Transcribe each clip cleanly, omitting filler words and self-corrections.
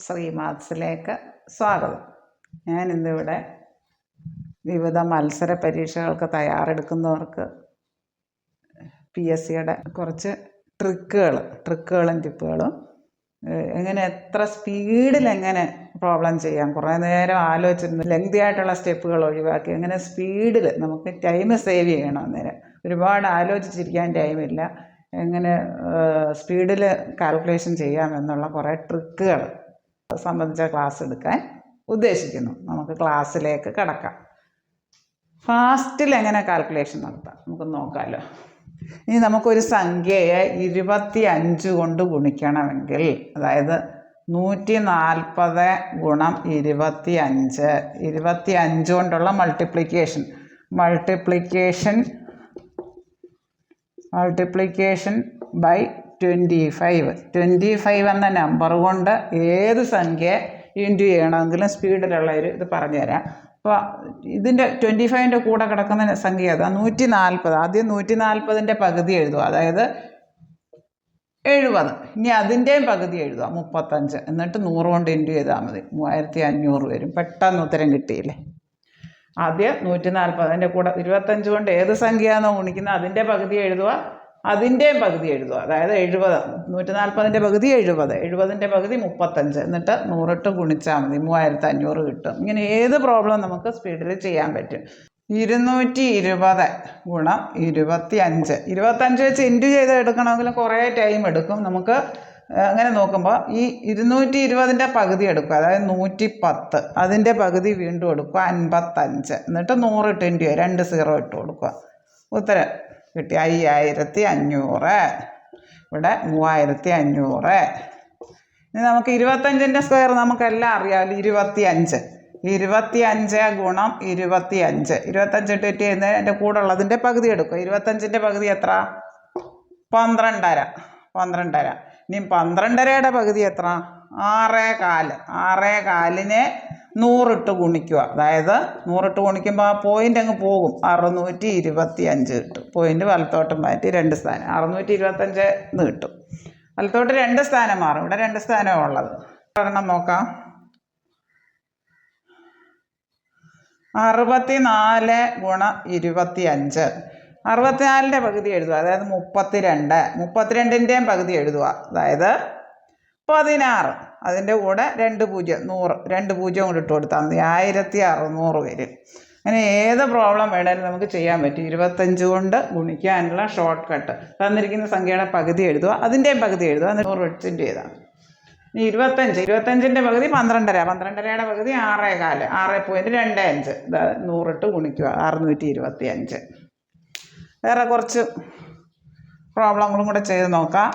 ശ്രീ മാത്സിലേക്ക് സ്വാഗതം. ഞാനിന്നിവിടെ വിവിധ മത്സര പരീക്ഷകൾക്ക് തയ്യാറെടുക്കുന്നവർക്ക് PSCയുടെ കുറച്ച് ട്രിക്കുകളും ടിപ്പുകളും എങ്ങനെ എത്ര സ്പീഡിൽ എങ്ങനെ പ്രോബ്ലം ചെയ്യാം, കുറേ നേരം ആലോചിച്ചിരുന്നു ലെങ്തി ആയിട്ടുള്ള സ്റ്റെപ്പുകൾ ഒഴിവാക്കി എങ്ങനെ സ്പീഡിൽ നമുക്ക് ടൈം സേവ് ചെയ്യണം. അന്നേരം ഒരുപാട് ആലോചിച്ചിരിക്കാൻ ടൈമില്ല, എങ്ങനെ സ്പീഡിൽ കാൽക്കുലേഷൻ ചെയ്യാമെന്നുള്ള കുറേ ട്രിക്കുകൾ സംബന്ധിച്ച ക്ലാസ് എടുക്കാൻ ഉദ്ദേശിക്കുന്നു. നമുക്ക് ക്ലാസ്സിലേക്ക് കടക്കാം. ഫാസ്റ്റിൽ എങ്ങനെ കാൽക്കുലേഷൻ നടത്താം നമുക്ക് നോക്കാമല്ലോ. ഇനി നമുക്കൊരു സംഖ്യയെ 25 കൊണ്ട് ഗുണിക്കണമെങ്കിൽ, അതായത് 140 ഗുണം 25 കൊണ്ടുള്ള മൾട്ടിപ്ലിക്കേഷൻ ബൈ 25 എന്ന നമ്പർ കൊണ്ട് ഏത് സംഖ്യ ഇൻറ്റു ചെയ്യണമെങ്കിലും സ്പീഡിലുള്ള ഇത് പറഞ്ഞുതരാം. അപ്പോൾ ഇതിൻ്റെ 25ൻ്റെ കൂടെ കിടക്കുന്ന സംഖ്യ ഏതാ? 140. ആദ്യം 140ൻ്റെ പകുതി എഴുതുക, അതായത് 70. ഇനി അതിൻ്റെയും പകുതി എഴുതുക 35. എന്നിട്ട് 100 കൊണ്ട് ഇൻറ്റു ചെയ്താൽ മതി, 3500 വരും. പെട്ടെന്ന് ഉത്തരം കിട്ടിയില്ലേ? ആദ്യം 140, അതിൻ്റെ കൂടെ 25 കൊണ്ട് ഏത് സംഖ്യയാണോ ഗുണിക്കുന്നത് അതിൻ്റെ പകുതി എഴുതുക, അതിൻ്റെയും പകുതി എഴുതുക, അതായത് 70. 140ൻ്റെ പകുതി 70, 70ൻ്റെ പകുതി 35, എന്നിട്ട് 100 ഇട്ട് ഗുണിച്ചാൽ മതി, 3500 കിട്ടും. ഇങ്ങനെ ഏത് പ്രോബ്ലം നമുക്ക് സ്പീഡിൽ ചെയ്യാൻ പറ്റും. 220 ഗുണം 25 വെച്ച് ഇൻറ്റു ചെയ്ത് എടുക്കണമെങ്കിലും കുറേ ടൈം എടുക്കും. നമുക്ക് അങ്ങനെ നോക്കുമ്പോൾ ഈ 220ൻ്റെ പകുതി എടുക്കുക, അതായത് 110, അതിൻ്റെ പകുതി വീണ്ടും എടുക്കുക 55, എന്നിട്ട് 100 ഇട്ട് ഇൻറ്റു 2 0 ഇട്ട് കൊടുക്കുക. ഉത്തരം കിട്ടി 5500. ഇവിടെ 3500. ഇനി നമുക്ക് 25ൻ്റെ സ്ക്വയർ നമുക്കെല്ലാം അറിയാമല്ലോ, 25 ഗുണം 25 ഇട്ട് ഇട്ട് ചെയ്യുന്നത് എൻ്റെ കൂടെ ഉള്ളതിൻ്റെ പകുതി എടുക്കുക. 25ൻ്റെ പകുതി എത്ര? 12.5. ഇനി 12.5യുടെ പകുതി എത്ര? 6.25. 6.25നെ 100 ഇട്ട് ഗുണിക്കുക, അതായത് 100 ഇട്ട് ഗുണിക്കുമ്പോൾ ആ പോയിൻ്റ് അങ്ങ് പോകും, 625 കിട്ടും. പോയിൻ്റ് വലത്തോട്ട് മാറ്റി 2 സ്ഥാനം 625 എന്ന് കിട്ടും. വലത്തോട്ട് 2 സ്ഥാനം മാറും, ഇവിടെ 2 സ്ഥാനമാണ് ഉള്ളത്. ഒരെണ്ണം നോക്കാം. 64 ഗുണം 25. 64ൻ്റെ പകുതി എഴുതുക, അതായത് 32. 32ൻ്റെയും പകുതി എഴുതുക, അതായത് 16. അതിൻ്റെ കൂടെ 2 0, 100, 2 0 കൊണ്ട് ഇട്ട് കൊടുത്താൽ മതി, 1600 വരും. അങ്ങനെ ഏത് പ്രോബ്ലം വേണേലും നമുക്ക് ചെയ്യാൻ പറ്റും. 25 കൊണ്ട് ഗുണിക്കാനുള്ള ഷോർട്ട് കട്ട്, തന്നിരിക്കുന്ന സംഖ്യയുടെ പകുതി എഴുതുക, അതിൻ്റെയും പകുതി എഴുതുക, എന്നിട്ട് 100 ഇട്ട് ചെയ്താൽ. ഇനി 25ൻ്റെ പകുതി 12.5, 12.5യുടെ പകുതി 6.25, 6.25, 100 ഇട്ട് ഗുണിക്കുക, 625. വേറെ കുറച്ച് പ്രോബ്ലങ്ങളും കൂടെ ചെയ്ത് നോക്കാം.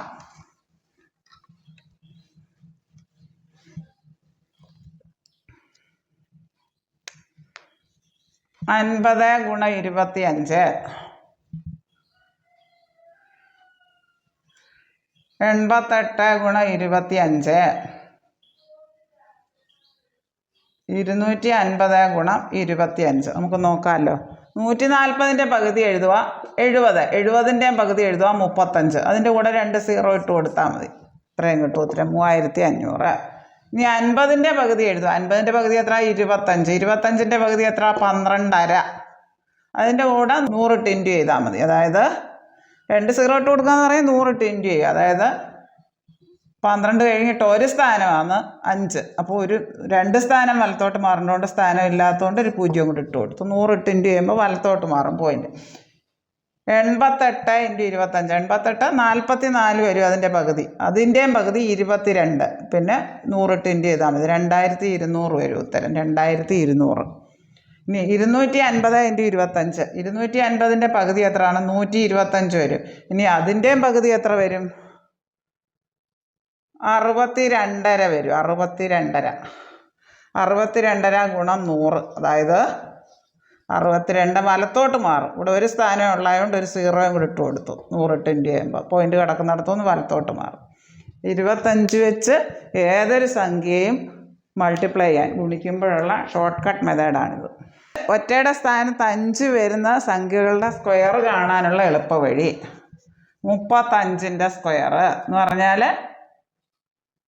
50 ഗുണം 25. 88 ഗുണം 25. 250 ഗുണം 25. നമുക്ക് നോക്കാമല്ലോ. 140ൻ്റെ പകുതി എഴുതുക 70ൻ്റെയും പകുതി എഴുതുക 35, അതിൻ്റെ കൂടെ 2 0 ഇട്ട് കൊടുത്താൽ മതി, ഇത്രയും കിട്ടും ഉത്തരം 3500. ഇനി 50ൻ്റെ പകുതി എഴുതുക, 50ൻ്റെ പകുതി എത്ര? 25. 25ൻ്റെ പകുതി എത്ര? 12.5, അതിൻ്റെ കൂടെ 100 ഇട്ട് ഇൻറ്റു ചെയ്താൽ മതി, അതായത് 2 0 ഇട്ട് കൊടുക്കാന്ന് പറയും, 100 ഇട്ട് ഇൻറ്റു ചെയ്യുക, അതായത് 12 കഴിഞ്ഞിട്ട് 1 സ്ഥാനമാണ് 5. അപ്പോൾ 2 സ്ഥാനം വലത്തോട്ട് മാറേണ്ടതുകൊണ്ട് സ്ഥാനം ഇല്ലാത്തതുകൊണ്ട് ഒരു 0 കൂടി ഇട്ട് കൊടുത്തു. 100 ഇട്ട് ഇൻറ്റു ചെയ്യുമ്പോൾ വലത്തോട്ട് മാറും പോയിന്റ്. 88 ഇൻറ്റു 25, 88 44 വരും, അതിൻ്റെ പകുതി, അതിൻ്റെയും പകുതി 22, പിന്നെ 100 ഇട്ട് ഇൻറ്റു ചെയ്താൽ മതി, 2200 വരും ഉത്തരം, 2200. ഇനി 250 ഇൻറ്റു 25, 250ൻ്റെ പകുതി എത്രയാണ്? 125 വരും. ഇനി അതിൻ്റെയും പകുതി എത്ര വരും? 62.5 വരും, 62.5 ഗുണം 100, അതായത് 62 വലത്തോട്ട് മാറും. ഇവിടെ ഒരു സ്ഥാനം ഉള്ളതുകൊണ്ട് ഒരു 0 കൂടി ഇട്ട് കൊടുത്തു, 100 ഇട്ട് ഇൻറ്റു ചെയ്യുമ്പോൾ പോയിൻ്റ് കിടക്കുന്നിടത്തുനിന്ന് വലത്തോട്ട് മാറും. 25 വെച്ച് ഏതൊരു സംഖ്യയും മൾട്ടിപ്ലൈ ചെയ്യാൻ ഗുണിക്കുമ്പോഴുള്ള ഷോർട്ട് കട്ട് മെത്തേഡാണിത്. ഒറ്റയുടെ സ്ഥാനത്ത് 5 വരുന്ന സംഖ്യകളുടെ സ്ക്വയർ കാണാനുള്ള എളുപ്പവഴി 35ൻ്റെ സ്ക്വയർ എന്ന് പറഞ്ഞാൽ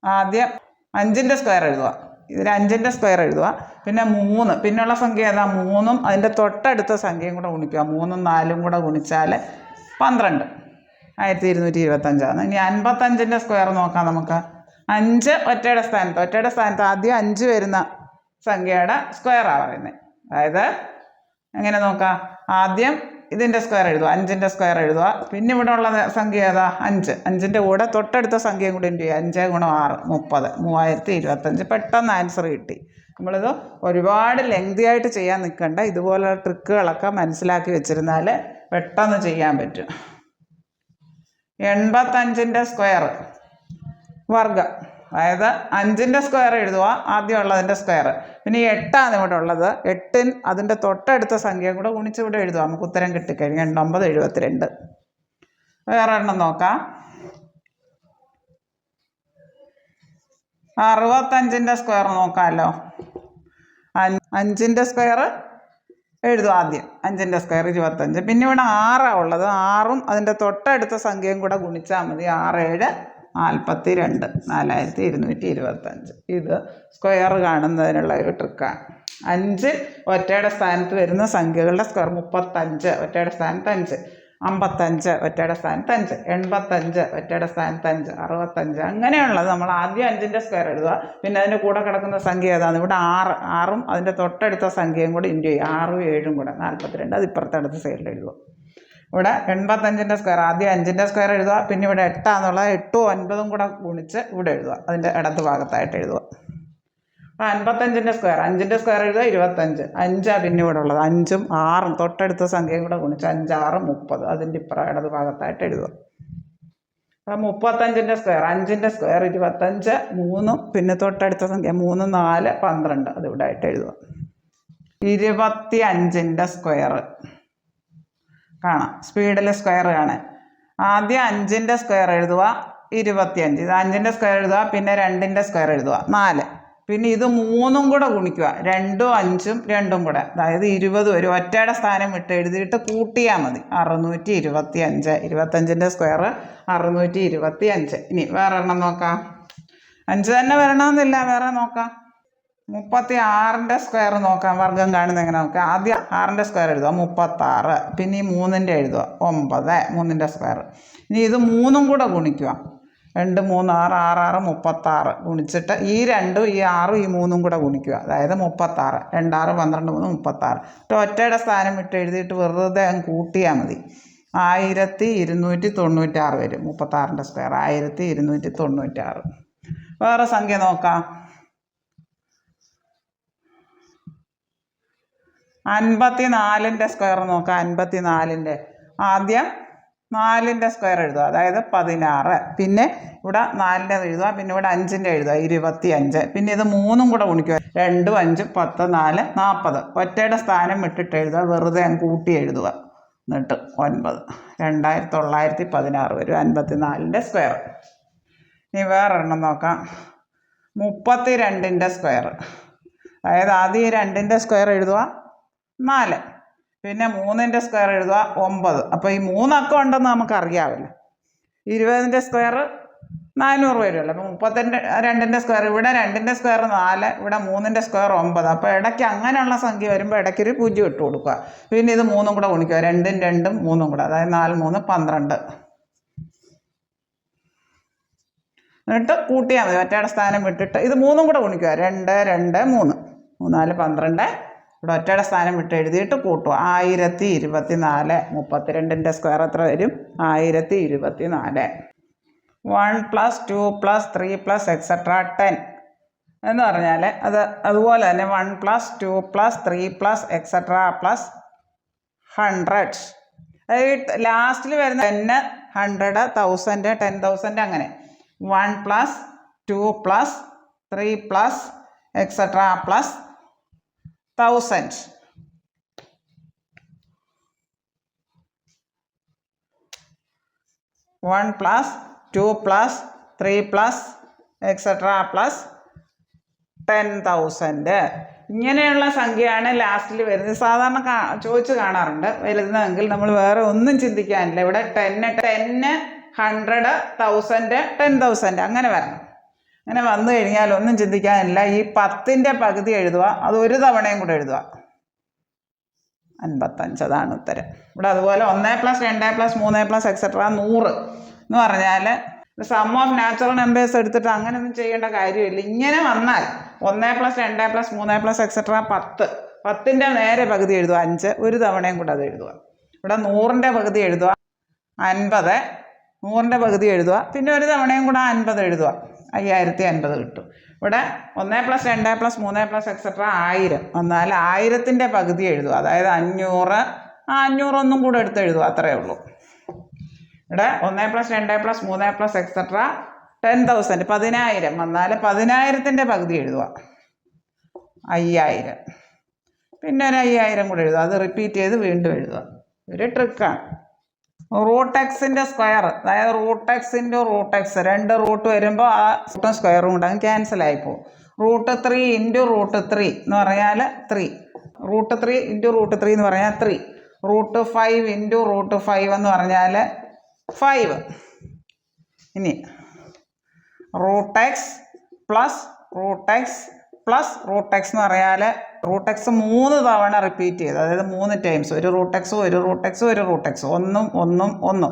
ആദ്യം 5ൻ്റെ സ്ക്വയർ എഴുതുക. ഇതിൽ 5ൻ്റെ സ്ക്വയർ എഴുതുക. പിന്നെ 3, പിന്നുള്ള സംഖ്യ ഏതാ? 3ഉം അതിൻ്റെ തൊട്ടടുത്ത സംഖ്യയും കൂടെ ഗുണിക്കുക. 3ഉം 4ഉം കൂടെ ഗുണിച്ചാൽ 12, 1225. ഇനി 55ൻ്റെ സ്ക്വയർ നോക്കാം നമുക്ക്. 5 ഒറ്റയുടെ സ്ഥാനത്ത് ആദ്യം 5 വരുന്ന സംഖ്യയുടെ സ്ക്വയറാണ് പറയുന്നത്. അതായത് എങ്ങനെ നോക്കാം? ആദ്യം ഇതിൻ്റെ സ്ക്വയർ എഴുതുക, 5ൻ്റെ സ്ക്വയർ എഴുതുക. പിന്നെ ഇവിടെ ഉള്ള സംഖ്യ ഏതാ? 5. 5ൻ്റെ കൂടെ തൊട്ടടുത്ത സംഖ്യയും കൂടി എന്ത് ചെയ്യുക? 5 × 6 30, 3025. പെട്ടെന്ന് ആൻസർ കിട്ടി. നമ്മളിത് ഒരുപാട് ലെങ്തി ആയിട്ട് ചെയ്യാൻ നിൽക്കണ്ട. ഇതുപോലുള്ള ട്രിക്കുകളൊക്കെ മനസ്സിലാക്കി വെച്ചിരുന്നാൽ പെട്ടെന്ന് ചെയ്യാൻ പറ്റും. 85ൻ്റെ സ്ക്വയർ വർഗ്ഗം, അതായത് 5ൻ്റെ സ്ക്വയർ എഴുതുക, ആദ്യം ഉള്ളതിൻ്റെ സ്ക്വയർ. പിന്നെ 8ആണ് ഇവിടെ ഉള്ളത്. 8 അതിൻ്റെ തൊട്ടടുത്ത സംഖ്യയും കൂടെ ഗുണിച്ച് ഇവിടെ എഴുതുക. നമുക്ക് ഉത്തരം കിട്ടിക്കഴിഞ്ഞ് 89 72. വേറെ എണ്ണം നോക്കാം. 65ൻ്റെ സ്ക്വയർ നോക്കാമല്ലോ. 5ൻ്റെ സ്ക്വയർ എഴുതുക ആദ്യം. 5ൻ്റെ സ്ക്വയർ 25. പിന്നെ ഇവിടെ 6ആണ് ഉള്ളത്. 6ഉം അതിൻ്റെ തൊട്ടടുത്ത സംഖ്യയും കൂടെ ഗുണിച്ചാൽ മതി. 6 7 42, 4225. ഇത് സ്ക്വയർ കാണുന്നതിനുള്ള ഒരു ട്രിക്കാണ്. 5 ഒറ്റയുടെ സ്ഥാനത്ത് വരുന്ന സംഖ്യകളുടെ സ്ക്വയർ. 35 ഒറ്റയുടെ സ്ഥാനത്ത് 5, 55 ഒറ്റയുടെ സ്ഥാനത്ത് 5, 85 ഒറ്റയുടെ സ്ഥാനത്ത് 5, 65. അങ്ങനെയുള്ളത് നമ്മൾ ആദ്യം 5ൻ്റെ സ്ക്വയർ എഴുതുക. പിന്നെ അതിൻ്റെ കൂടെ കിടക്കുന്ന സംഖ്യ ഏതാണ്? ഇവിടെ 6ഉം അതിൻ്റെ തൊട്ടടുത്ത സംഖ്യയും കൂടെ ഇൻറ്റു ചെയ്യുക. 6ഉം 7ഉം കൂടെ 42. അത് ഇപ്പുറത്തടുത്ത സൈഡിൽ എഴുതുക. ഇവിടെ 85ൻ്റെ സ്ക്വയർ ആദ്യം 5ൻ്റെ സ്ക്വയർ എഴുതുക. പിന്നെ ഇവിടെ 8ആണെന്നുള്ളത് 8ഉം 9ഉം കൂടെ ഗുണിച്ച് ഇവിടെ എഴുതുക. അതിൻ്റെ ഇടത് ഭാഗത്തായിട്ട് എഴുതുക. അപ്പോൾ 55ൻ്റെ സ്ക്വയർ, 5ൻ്റെ സ്ക്വയർ എഴുതുക 25. 5 പിന്നെ ഇവിടെ ഉള്ളത്. 5ഉം 6ഉം തൊട്ടടുത്ത സംഖ്യയും കൂടെ ഗുണിച്ച് 5 6 30. അതിൻ്റെ ഇടത് ഭാഗത്തായിട്ട് എഴുതുക. അപ്പോൾ 35ൻ്റെ സ്ക്വയർ, 5ൻ്റെ സ്ക്വയർ 25, 3ഉം പിന്നെ തൊട്ടടുത്ത സംഖ്യ 3 4 12. അത് ഇവിടെ ആയിട്ട് എഴുതുക. 25ൻ്റെ സ്ക്വയർ കാണാം. സ്പീഡിൽ സ്ക്വയർ കാണാൻ ആദ്യം 5ൻ്റെ സ്ക്വയർ എഴുതുക 25. ഇത് 5ൻ്റെ സ്ക്വയർ എഴുതുക. പിന്നെ 2ൻ്റെ സ്ക്വയർ എഴുതുക 4. പിന്നെ ഇത് 3ഉം കൂടെ ഗുണിക്കുക. 2ഉം 5ഉം 2ഉം കൂടെ, അതായത് 20 വരും. ഒറ്റയുടെ സ്ഥാനം വിട്ട് എഴുതിയിട്ട് കൂട്ടിയാൽ മതി. 625. 25ൻ്റെ സ്ക്വയർ 625. ഇനി വേറെ എണ്ണം നോക്കാം. 5 തന്നെ വരണമെന്നില്ല, വേറെ നോക്കാം. 36ൻ്റെ സ്ക്വയർ നോക്കാം. വർഗ്ഗം കാണുന്നത് എങ്ങനെ നോക്കാം? ആദ്യം 6ൻ്റെ സ്ക്വയർ എഴുതുക 36. പിന്നെ ഈ 3ൻ്റെ എഴുതുക 9, 3ൻ്റെ സ്ക്വയർ. ഇനി ഇത് 3ഉം കൂടെ ഗുണിക്കുക. 2 3 6 6 6 36 ഗുണിച്ചിട്ട് ഈ 2ഉം ഈ 6ഉം ഈ 3ഉം കൂടെ ഗുണിക്കുക. അതായത് 36. 2 6 12 3 36. ഒറ്റയുടെ സ്ഥാനം വിട്ട് എഴുതിയിട്ട് വെറുതെ കൂട്ടിയാൽ മതി. 1296 വരും. 36ൻ്റെ സ്ക്വയർ 1296. വേറെ സംഖ്യ നോക്കാം. 54ൻ്റെ സ്ക്വയർ നോക്കാം. 54ൻ്റെ ആദ്യം 4ൻ്റെ സ്ക്വയർ എഴുതുക, അതായത് 16. പിന്നെ ഇവിടെ 4ൻ്റെ എഴുതുക. പിന്നെ ഇവിടെ 5ൻ്റെ എഴുതുക 25. പിന്നെ ഇത് 3ഉം കൂടെ ഗുണിക്കുക. 2 5 10 4 40. ഒറ്റയുടെ സ്ഥാനം വിട്ടിട്ട് എഴുതുക, വെറുതെ കൂട്ടി എഴുതുക. എന്നിട്ട് 9 2916 വരും. 54ൻ്റെ സ്ക്വയർ. ഇനി വേറൊരെണ്ണം നോക്കാം. 32ൻ്റെ സ്ക്വയർ, അതായത് ആദ്യം ഈ 2ൻ്റെ സ്ക്വയർ എഴുതുക 4. പിന്നെ 3ൻ്റെ സ്ക്വയർ എഴുതുക 9. അപ്പോൾ ഈ 3 അക്കം ഉണ്ടെന്ന് നമുക്കറിയാമല്ലോ. 20ൻ്റെ സ്ക്വയർ 400 വരുമല്ലോ. അപ്പോൾ 32ൻ്റെ സ്ക്വയർ, ഇവിടെ 2ൻ്റെ സ്ക്വയർ 4, ഇവിടെ 3ൻ്റെ സ്ക്വയർ 9. അപ്പോൾ ഇടയ്ക്ക് അങ്ങനെയുള്ള സംഖ്യ വരുമ്പോൾ ഇടയ്ക്കൊരു 0 ഇട്ട് കൊടുക്കുക. പിന്നെ ഇത് 3ഉം കൂടെ ഗുണിക്കുക. 2ഉം 2ഉം 3ഉം കൂടെ, അതായത് 4 3 12. എന്നിട്ട് കൂട്ടിയാൽ മതി. ഒറ്റയുടെ സ്ഥാനം വിട്ടിട്ട് ഇത് 3ഉം കൂടെ ഗുണിക്കുക. 2 2 3 3 4 12. ഇവിടെ ഒറ്റയുടെ സ്ഥാനം വിട്ട് എഴുതിയിട്ട് കൂട്ടുക. 1024. 32ൻ്റെ സ്ക്വയർ എത്ര വരും? 1024. 1 + 2 + 3 + etc. 10 എന്ന് പറഞ്ഞാൽ അതുപോലെ തന്നെ 1 + 2 + 3 + etc. +100. അതായത് ലാസ്റ്റിൽ വരുന്ന 10 100 1000 10,000 അങ്ങനെ. 1 + 2 + 3 + etc. +1000. +1 + 2 + 3 + etc. +10,000. ഇങ്ങനെയുള്ള സംഖ്യയാണ് ലാസ്റ്റിൽ വരുന്നത്. സാധാരണ ചോദിച്ച് കാണാറുണ്ട്. വരുന്നതെങ്കിൽ നമ്മൾ വേറെ ഒന്നും ചിന്തിക്കാനില്ല. ഇവിടെ 10 100 1000 10,000 അങ്ങനെ വരണം. അങ്ങനെ വന്നു കഴിഞ്ഞാൽ ഒന്നും ചിന്തിക്കാനില്ല. ഈ 10ൻ്റെ പകുതി എഴുതുക, അത് ഒരു തവണയും കൂടെ എഴുതുക. 55. അതാണ് ഉത്തരം. ഇവിടെ അതുപോലെ 1 + 2 + 3 + എക്സെട്ര 100 എന്ന് പറഞ്ഞാൽ സം ഓഫ് നാച്ചുറൽ നമ്പേഴ്സ് എടുത്തിട്ട് അങ്ങനെയൊന്നും ചെയ്യേണ്ട കാര്യമില്ല. ഇങ്ങനെ വന്നാൽ 1 + 2 + 3 + എക്സെട്ര 10. 10ൻ്റെ നേരെ പകുതി എഴുതുക 5, ഒരു തവണയും കൂടെ അത് എഴുതുക. ഇവിടെ 100ൻ്റെ പകുതി എഴുതുക 50, 100ൻ്റെ പകുതി എഴുതുക, പിന്നെ ഒരു തവണയും കൂടെ 50 എഴുതുക, 5050 കിട്ടും. ഇവിടെ 1 + 2 + 3 + എക്സെട്ര 1000 എന്നാൽ 1000ൻ്റെ പകുതി എഴുതുക, അതായത് 500. 500 ഒന്നും കൂടെ എടുത്ത് എഴുതുക, അത്രയേ ഉള്ളൂ. ഇവിടെ 1 + 2 + 3 + എക്സെട്ര 10,000 10,000 എന്നാൽ 10,000ൻ്റെ പകുതി എഴുതുക, 5000. പിന്നെ ഒരു 5000 കൂടെ എഴുതുക, അത് റിപ്പീറ്റ് ചെയ്ത് വീണ്ടും എഴുതുക. ഒരു ട്രിക്കാണ്. √x സ്ക്വയർ, അതായത് √x × √x, 2 റൂട്ട് വരുമ്പോൾ ആ റൂട്ടും സ്ക്വയറും കൂടെ അങ്ങ് ക്യാൻസലായിപ്പോവും. √3 × √3 എന്ന് പറഞ്ഞാൽ 3. √3 × √3 എന്ന് പറഞ്ഞാൽ 3. √5 × √5 എന്ന് പറഞ്ഞാൽ 5. ഇനി √x + √x + √x എന്ന് പറഞ്ഞാൽ √x 3 തവണ റിപ്പീറ്റ് ചെയ്ത്, അതായത് 3 ടൈംസ്, ഒരു √x, ഒരു √x, ഒരു √x, 1 1 1,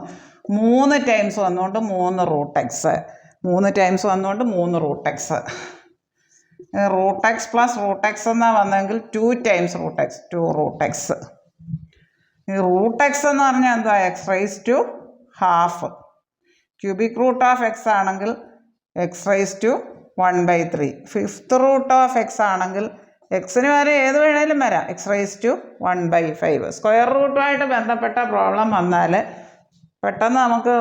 3 ടൈംസ് വന്നുകൊണ്ട് 3 √x, 3 ടൈംസ് വന്നുകൊണ്ട് 3 √x. √x + √x എന്നാണ് വന്നെങ്കിൽ 2 ടൈംസ് √x, 2 √x. ഈ √x എന്ന് പറഞ്ഞാൽ എന്താ? x⁻². Cubic root of X ആണെങ്കിൽ x⁻⁴. Fifth root of X ആണെങ്കിൽ എക്സിന് വരെ ഏത് വേണേലും വരാം, x⁻⁵. സ്ക്വയർ റൂട്ടുമായിട്ട് ബന്ധപ്പെട്ട പ്രോബ്ലം വന്നാൽ പെട്ടെന്ന് നമുക്ക്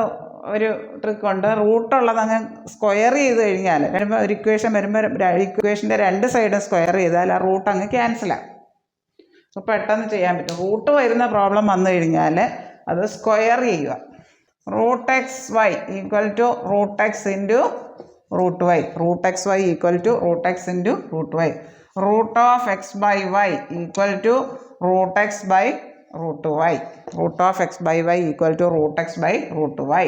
ഒരു ട്രിക്കുണ്ട്. റൂട്ടുള്ളത് അങ്ങ് സ്ക്വയർ ചെയ്ത് കഴിഞ്ഞാൽ, ഒരു ഇക്വേഷൻ വരുമ്പോൾ ഇക്വേഷൻ്റെ 2 സൈഡും സ്ക്വയർ ചെയ്താൽ ആ റൂട്ട് അങ്ങ് ക്യാൻസലാകും. അപ്പോൾ പെട്ടെന്ന് ചെയ്യാൻ പറ്റും. റൂട്ട് വരുന്ന പ്രോബ്ലം വന്നു കഴിഞ്ഞാൽ അത് സ്ക്വയർ ചെയ്യുക. √xy = √x × √y. √xy = √x × √y. √x/y = √x/√y. √x/y = √x/√y.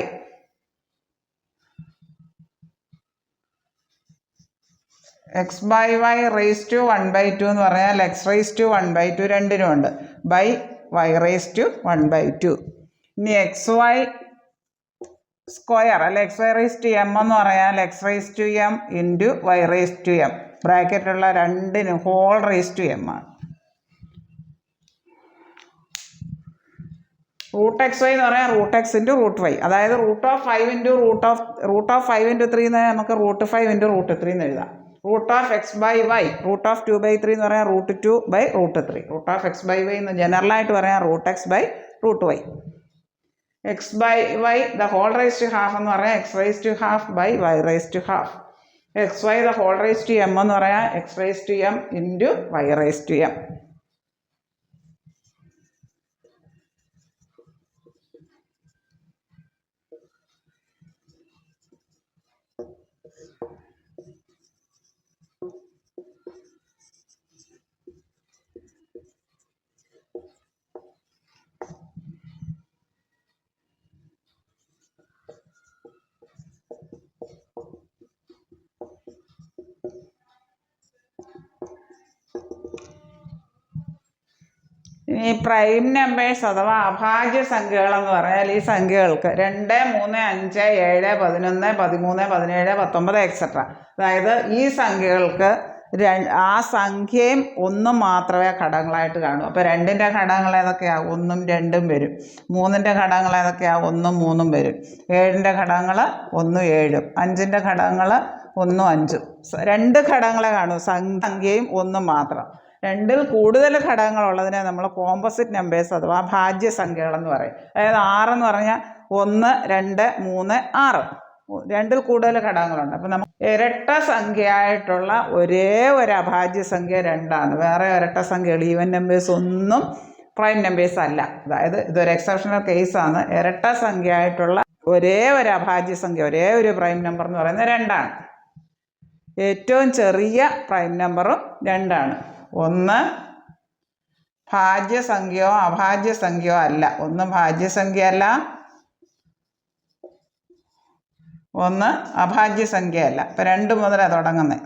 x/y⁴ എന്ന് പറഞ്ഞാൽ x⁻², രണ്ടിനുമുണ്ട്, y⁻². ഇനി xy സ്ക്വയർ അല്ലെ xy⁻m എന്ന് പറഞ്ഞാൽ x⁻m × y⁻m, ബ്രാക്കറ്റുള്ള രണ്ടിനും ⁻m ആണ്. √xy എന്ന് പറഞ്ഞാൽ √x × √y, അതായത് √5 × √3 എന്ന് നമുക്ക് √5 × √3 എന്ന് എഴുതാം. √x/y, √2/3 എന്ന് പറഞ്ഞാൽ √2/√3. √x/y എന്ന് ജനറലായിട്ട് പറയാം √x/√y. x/y ½ എന്ന് പറഞ്ഞാൽ x⁻½ xy m എന്ന് പറയാം x⁻m × y⁻m. ഈ പ്രൈം നമ്പേഴ്സ് അഥവാ അഭാജ്യ സംഖ്യകളെന്ന് പറഞ്ഞാൽ ഈ സംഖ്യകൾക്ക് 2, 3, 5, 7, 11, 13, 17, 19 എക്സെട്ര, അതായത് ഈ സംഖ്യകൾക്ക് ആ സംഖ്യയും 1 മാത്രമേ ഘടകങ്ങളായിട്ട് കാണൂ. അപ്പോൾ 2ൻ്റെ ഘടകങ്ങൾ ഏതൊക്കെയാണ്? 1ഉം 2ഉം വരും. 3ൻ്റെ ഘടകങ്ങൾ ഏതൊക്കെയാണ്? 1ഉം 3ഉം വരും. 7ൻ്റെ ഘടകങ്ങൾ 1ഉം 7ഉം. 5ൻ്റെ ഘടകങ്ങൾ 1ഉം 5ഉം. 2 ഘടകങ്ങളെ കാണൂ, സംഖ്യയും 1ഉം മാത്രം. 2ൽ കൂടുതൽ ഘടകങ്ങളുള്ളതിനെ നമ്മൾ കോമ്പോസിറ്റ് നമ്പേഴ്സ് അഥവാ ഭാജ്യസംഖ്യകളെന്ന് പറയും. അതായത് 6 എന്ന് പറഞ്ഞാൽ 1, 2, 3, 6, 2ൽ കൂടുതൽ ഘടകങ്ങളുണ്ട്. അപ്പം നമുക്ക് ഇരട്ട സംഖ്യയായിട്ടുള്ള ഒരേ ഒരു അഭാജ്യസംഖ്യ 2ആണ്. വേറെ ഇരട്ട സംഖ്യകൾ ഈവൻ നമ്പേഴ്സ് ഒന്നും പ്രൈം നമ്പേഴ്സ് അല്ല. അതായത് ഇതൊരു എക്സെപ്ഷണൽ കേസാണ്. ഇരട്ട സംഖ്യയായിട്ടുള്ള ഒരേ ഒരു അഭാജ്യസംഖ്യ, ഒരേ ഒരു പ്രൈം നമ്പർ എന്ന് പറയുന്നത് 2ആണ്. ഏറ്റവും ചെറിയ പ്രൈം നമ്പറും 2ആണ്. 1 ഭാജ്യസംഖ്യയോ അഭാജ്യസംഖ്യയോ അല്ല. 1 ഭാജ്യസംഖ്യയല്ല, ഒന്ന് അഭാജ്യ സംഖ്യയല്ല. ഇപ്പം 2 മുതലാണ് തുടങ്ങുന്നത്.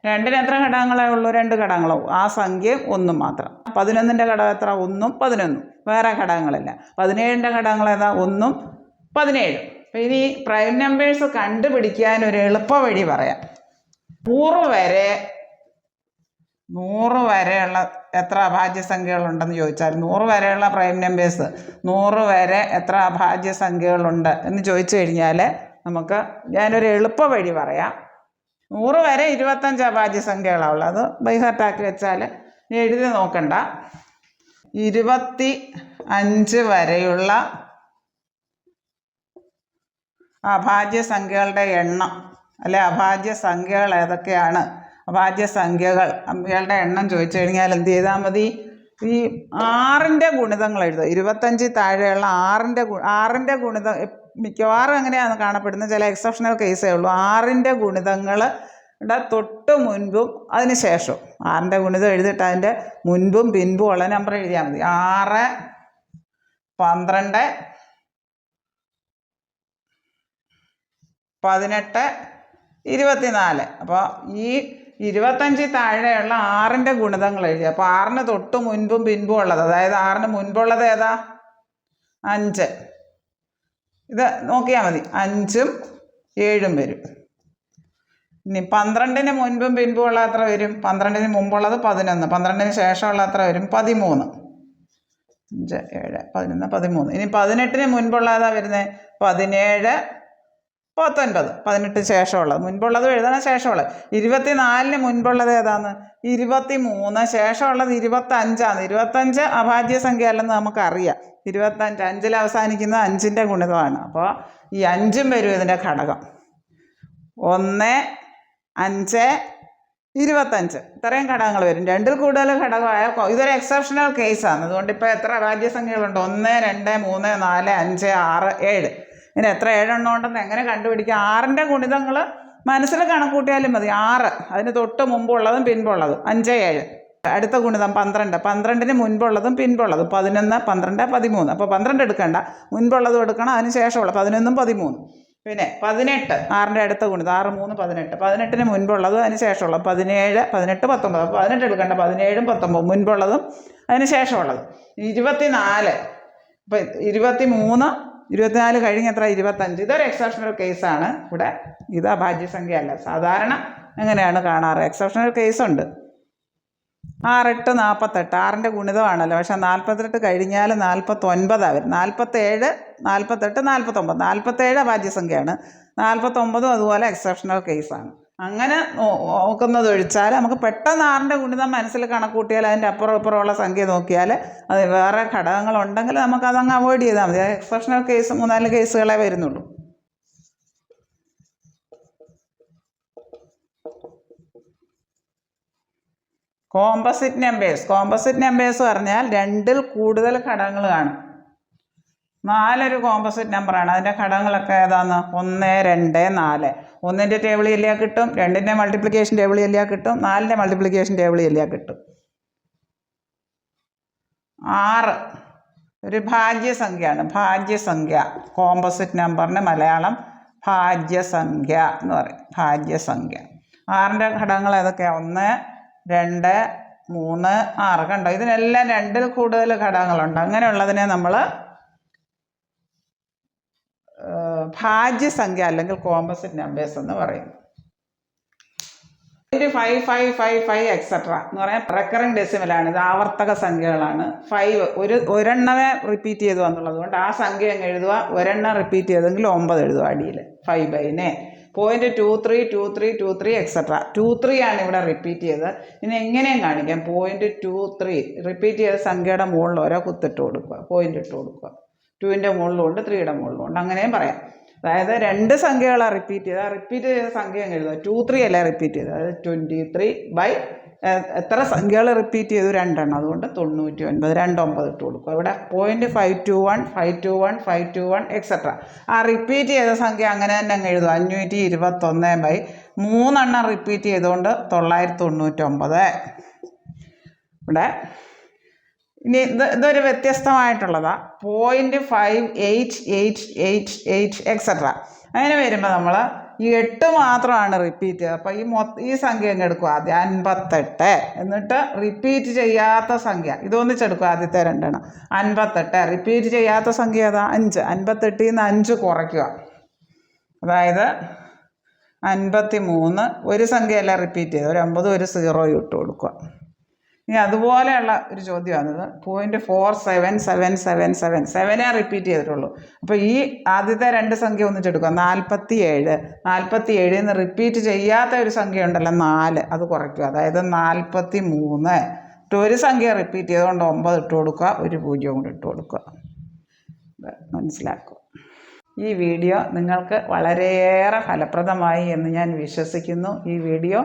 2-ന് എത്ര ഘടകങ്ങളേ ഉള്ളൂ? 2 ഘടകങ്ങളോ. ആ സംഖ്യ 1 മാത്രം. 11ൻ്റെ ഘടകം എത്ര? 1ഉം 11. വേറെ ഘടകങ്ങളില്ല. 17ൻ്റെ ഘടകങ്ങൾ ഏതാ? 1ഉം 17. അപ്പം ഇനി പ്രൈം നമ്പേഴ്സ് കണ്ടുപിടിക്കാൻ ഒരു എളുപ്പ വഴി പറയാം. 100 വരെയുള്ള എത്ര അഭാജ്യ സംഖ്യകളുണ്ടെന്ന് ചോദിച്ചാൽ 100 വരെയുള്ള പ്രൈം നമ്പേഴ്സ് 100 വരെ എത്ര അഭാജ്യ സംഖ്യകളുണ്ട് എന്ന് ചോദിച്ചു കഴിഞ്ഞാൽ നമുക്ക് ഞാനൊരു എളുപ്പ വഴി പറയാം. 100 വരെ 25 അഭാജ്യ സംഖ്യകളാണ് ഉള്ളത്. ബൈ ഹാർട്ടാക്കി വെച്ചാൽ എഴുതി നോക്കണ്ട. 25 വരെയുള്ള അഭാജ്യ സംഖ്യകളുടെ എണ്ണം അല്ലെ അഭാജ്യ സംഖ്യകൾ ഏതൊക്കെയാണ്? അഭാജ്യ സംഖ്യകളുടെ എണ്ണം ചോദിച്ചു കഴിഞ്ഞാൽ എന്ത് ചെയ്താൽ മതി? ഈ 6ൻ്റെ ഗുണിതങ്ങൾ എഴുതുക. 25 താഴെയുള്ള 6ൻ്റെ ഗുണിതം മിക്കവാറും അങ്ങനെയാണ് കാണപ്പെടുന്നത്. ചില എക്സെപ്ഷണൽ കേസേ ഉള്ളൂ. 6ൻ്റെ ഗുണിതങ്ങളുടെ തൊട്ട് മുൻപും അതിന് ശേഷവും 6ൻ്റെ ഗുണിതം എഴുതിയിട്ട് അതിൻ്റെ മുൻപും പിൻപും ഉള്ള നമ്പർ എഴുതിയാൽ മതി. 6, 12, 18, 24. അപ്പോൾ ഈ 25 താഴെയുള്ള 6ൻ്റെ ഗുണിതങ്ങൾ എഴുതി. അപ്പോൾ 6ന് തൊട്ട് മുൻപും പിൻപും ഉള്ളത്, അതായത് 6ന് മുൻപുള്ളത് ഏതാ? 5. ഇത് നോക്കിയാൽ മതി. 5ഉം 7ഉം വരും. ഇനി 12ന് മുൻപും പിൻപും ഉള്ള എത്ര വരും? 12ന് മുമ്പുള്ളത് 11. 12ന് ശേഷമുള്ള എത്ര വരും? 13. 5, 7, 11, 13. ഇനി 18ന് മുൻപുള്ള ഏതാ വരുന്നത്? 17, 19. 18 ശേഷമുള്ളത്. മുൻപുള്ളത് എഴുതണം, ശേഷമുള്ളത്. 24ന് മുൻപുള്ളത് ഏതാണ്? 23. ശേഷമുള്ളത് 25ആണ്. 25 അഭാജ്യ സംഖ്യ അല്ലെന്ന് നമുക്കറിയാം. 25 5ൽ അവസാനിക്കുന്നത് 5ൻ്റെ ഗുണിതമാണ്. അപ്പോൾ ഈ 5ഉം വരും ഇതിൻ്റെ ഘടകം. 1, 5, 25. ഇത്രയും ഘടകങ്ങൾ വരും. 2ൽ കൂടുതൽ ഘടകമായ ഇതൊരു എക്സെപ്ഷണൽ കേസാണ്. അതുകൊണ്ട് ഇപ്പോൾ എത്ര അഭാജ്യ സംഖ്യകളുണ്ട്? 1, 2, 3, 4, 5, 6, 7. ഇങ്ങനെ എത്ര 7 എണ്ണം ഉണ്ടെന്ന് എങ്ങനെ കണ്ടുപിടിക്കുക? 6ൻ്റെ ഗുണിതങ്ങൾ മനസ്സിൽ കണക്കൂട്ടിയാലും മതി. 6, അതിന് തൊട്ട് മുമ്പുള്ളതും പിൻപുള്ളതും. 5, 7. അടുത്ത ഗുണിതം 12. 12ന് മുൻപുള്ളതും പിൻപുള്ളതും. 11, 12, 13. അപ്പോൾ 12 എടുക്കണ്ട, മുൻപുള്ളതും എടുക്കണം, അതിന് ശേഷമുള്ള 11ഉം 13. പിന്നെ 18, 6ൻ്റെ അടുത്ത ഗുണിതം. 6, 3, 18. 18ന് മുൻപുള്ളതും അതിന് ശേഷമുള്ളത്. 17, 18, 19. അപ്പോൾ 18 എടുക്കണ്ട, 17ഉം 19 മുൻപുള്ളതും അതിന് ശേഷമുള്ളതും. 24. അപ്പോൾ 23, 24 കഴിഞ്ഞ് എത്ര? 25. ഇതൊരു എക്സെപ്ഷണൽ കേസാണ്. ഇവിടെ ഇത് അഭാജ്യ സംഖ്യ അല്ല. സാധാരണ എങ്ങനെയാണ് കാണാറ്? എക്സെപ്ഷണൽ കേസുണ്ട്. 6, 8, 48. 6ൻ്റെ ഗുണിതമാണല്ലോ. പക്ഷേ 48 കഴിഞ്ഞാൽ 49 വരും. 47, 48, 49. 47 അഭാജ്യ സംഖ്യയാണ്. 49ഉം അതുപോലെ എക്സെപ്ഷണൽ കേസാണ്. അങ്ങനെ നോക്കുന്നത് ഒഴിച്ചാൽ നമുക്ക് പെട്ടെന്ന് 6ൻ്റെ ഗുണിതം മനസ്സിൽ കണക്കൂട്ടിയാൽ അതിൻ്റെ അപ്പുറം ഇപ്പുറമുള്ള സംഖ്യ നോക്കിയാൽ അത് വേറെ ഘടകങ്ങളുണ്ടെങ്കിൽ നമുക്കതങ്ങ് അവോയ്ഡ് ചെയ്താൽ മതി. എക്സെപ്ഷണൽ കേസ് 3-4 കേസുകളെ വരുന്നുള്ളൂ. കോമ്പസിറ്റ് നമ്പേഴ്സ് പറഞ്ഞാൽ 2ൽ കൂടുതൽ ഘടകങ്ങൾ കാണും. 4 ഒരു കോമ്പസിറ്റ് നമ്പറാണ്. അതിൻ്റെ ഘടകങ്ങളൊക്കെ ഏതാണ്? 1, 2, 4. 1ൻ്റെ ടേബിൾ എല്ലാം കിട്ടും, 2ൻ്റെ മൾട്ടിപ്ലിക്കേഷൻ ടേബിൾ എല്ലാം കിട്ടും, 4ൻ്റെ മൾട്ടിപ്ലിക്കേഷൻ ടേബിൾ എല്ലാം കിട്ടും. 6 ഒരു ഭാജ്യസംഖ്യയാണ്. ഭാജ്യസംഖ്യ. കോമ്പസിറ്റ് നമ്പറിന് മലയാളം ഭാജ്യസംഖ്യ എന്ന് പറയും. ഭാജ്യസംഖ്യ. 6ൻ്റെ ഘടകങ്ങൾ ഏതൊക്കെയാണ്? 1, 2, 3, 6. കണ്ടോ? ഇതിനെല്ലാം 2ൽ കൂടുതൽ ഘടകങ്ങളുണ്ട്. അങ്ങനെയുള്ളതിനെ നമ്മൾ ഭാജ്യസംഖ്യ അല്ലെങ്കിൽ കോമ്പസിറ്റ് നമ്പേഴ്സ് എന്ന് പറയും. 5, 5, 5, 5 എക്സെട്ര എന്ന് പറയാൻ റെക്കറിങ് ഡെസിമലാണ്. ഇത് ആവർത്തക സംഖ്യകളാണ്. 5 ഒരെണ്ണമേ റിപ്പീറ്റ് ചെയ്തു എന്നുള്ളത് കൊണ്ട് ആ സംഖ്യ അങ്ങ് എഴുതുക. ഒരെണ്ണം റിപ്പീറ്റ് ചെയ്തെങ്കിൽ 9 എഴുതുക അടിയിൽ. 5/9. 0.23, 23, 23 എക്സെട്ര. 23 ആണ് ഇവിടെ റിപ്പീറ്റ് ചെയ്തത്. ഇനി എങ്ങനെയും കാണിക്കാം. 0.23 റിപ്പീറ്റ് ചെയ്ത സംഖ്യയുടെ മുകളിൽ ഓരോ കുത്തിട്ട് കൊടുക്കുക, പോയിന്റ് ഇട്ട് കൊടുക്കുക. 2ൻ്റെ മുകളിലുണ്ട്, 3യുടെ മുകളിലുണ്ട്, അങ്ങനെയും പറയാം. അതായത് 2 സംഖ്യകളാണ് റിപ്പീറ്റ് ചെയ്തത്. റിപ്പീറ്റ് ചെയ്ത സംഖ്യ അങ്ങ് എഴുതുക. 23 അല്ല റിപ്പീറ്റ് ചെയ്തത്. അതായത് 23 ബൈ എത്ര സംഖ്യകൾ റിപ്പീറ്റ് ചെയ്തു? 2 എണ്ണം. അതുകൊണ്ട് 99. 9 ഇട്ട് കൊടുക്കുക. ഇവിടെ 0.521, 521, 521 എക്സെട്ര. ആ റിപ്പീറ്റ് ചെയ്ത സംഖ്യ അങ്ങനെ തന്നെ അങ്ങ് എഴുതുക. 521 ബൈ 3 എണ്ണം റിപ്പീറ്റ് ചെയ്തുകൊണ്ട് 999. ഇവിടെ ഇനി ഇതൊരു വ്യത്യസ്തമായിട്ടുള്ളതാണ്. 0.5888 എക്സെട്ര. അങ്ങനെ വരുമ്പോൾ നമ്മൾ ഈ 8 മാത്രമാണ് റിപ്പീറ്റ് ചെയ്തത്. അപ്പോൾ ഈ സംഖ്യ അങ്ങ് എടുക്കുക ആദ്യം 58. എന്നിട്ട് റിപ്പീറ്റ് ചെയ്യാത്ത സംഖ്യ ഇതൊന്നിച്ചെടുക്കുക, ആദ്യത്തെ രണ്ടെണ്ണം. 58 റിപ്പീറ്റ് ചെയ്യാത്ത സംഖ്യ ഏതാ? 5. 58ൽ നിന്ന് 5 കുറയ്ക്കുക, അതായത് 53. ഒരു സംഖ്യയല്ല റിപ്പീറ്റ് ചെയ്ത്, ഒരു 50 ഒരു 0 ഇട്ട് കൊടുക്കുക. ഇനി അതുപോലെയുള്ള ഒരു ചോദ്യമാണിത്. 0.47777 7 റിപ്പീറ്റ് ചെയ്തിട്ടുള്ളൂ. അപ്പോൾ ഈ ആദ്യത്തെ രണ്ട് സംഖ്യ ഒന്നിച്ചെടുക്കുക. 47. 47ൽ നിന്ന് റിപ്പീറ്റ് ചെയ്യാത്ത ഒരു സംഖ്യ ഉണ്ടല്ലോ 4, അത് കുറയ്ക്കുക, അതായത് 43. ഒരു സംഖ്യ റിപ്പീറ്റ് ചെയ്തുകൊണ്ട് 9 ഇട്ട് കൊടുക്കുക, ഒരു 0 കൊണ്ട് ഇട്ട് കൊടുക്കുക. മനസ്സിലാക്കുക. ഈ വീഡിയോ നിങ്ങൾക്ക് വളരെയേറെ ഫലപ്രദമായി എന്ന് ഞാൻ വിശ്വസിക്കുന്നു. ഈ വീഡിയോ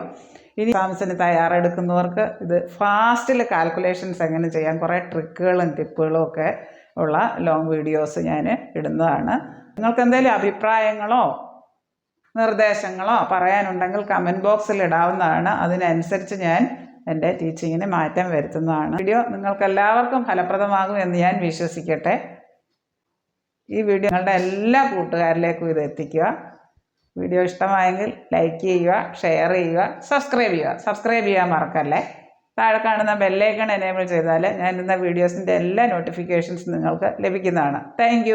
ഇനി എക്സാംസിന് തയ്യാറെടുക്കുന്നവർക്ക് ഇത് ഫാസ്റ്റിൽ കാൽക്കുലേഷൻസ് എങ്ങനെ ചെയ്യാം, കുറേ ട്രിക്കുകളും ടിപ്പുകളും ഒക്കെ ഉള്ള ലോങ് വീഡിയോസ് ഞാൻ ഇടുന്നതാണ്. നിങ്ങൾക്ക് എന്തെങ്കിലും അഭിപ്രായങ്ങളോ നിർദ്ദേശങ്ങളോ പറയാനുണ്ടെങ്കിൽ കമൻറ്റ് ബോക്സിൽ ഇടാവുന്നതാണ്. അതിനനുസരിച്ച് ഞാൻ എൻ്റെ ടീച്ചിങ്ങിന് മാറ്റം വരുത്തുന്നതാണ്. വീഡിയോ നിങ്ങൾക്ക് എല്ലാവർക്കും ഫലപ്രദമാകും എന്ന് ഞാൻ വിശ്വസിക്കട്ടെ. ഈ വീഡിയോ നിങ്ങളുടെ എല്ലാ കൂട്ടുകാരിലേക്കും ഇത് എത്തിക്കുക. വീഡിയോ ഇഷ്ടമായെങ്കിൽ ലൈക്ക് ചെയ്യുക, ഷെയർ ചെയ്യുക, സബ്സ്ക്രൈബ് ചെയ്യാൻ മറക്കല്ലേ. താഴെ കാണുന്ന ബെല്ലൈക്കൺ എനേബിൾ ചെയ്താൽ ഞാൻ ഇടുന്ന വീഡിയോസിൻ്റെ എല്ലാ നോട്ടിഫിക്കേഷൻസും നിങ്ങൾക്ക് ലഭിക്കുന്നതാണ്. താങ്ക്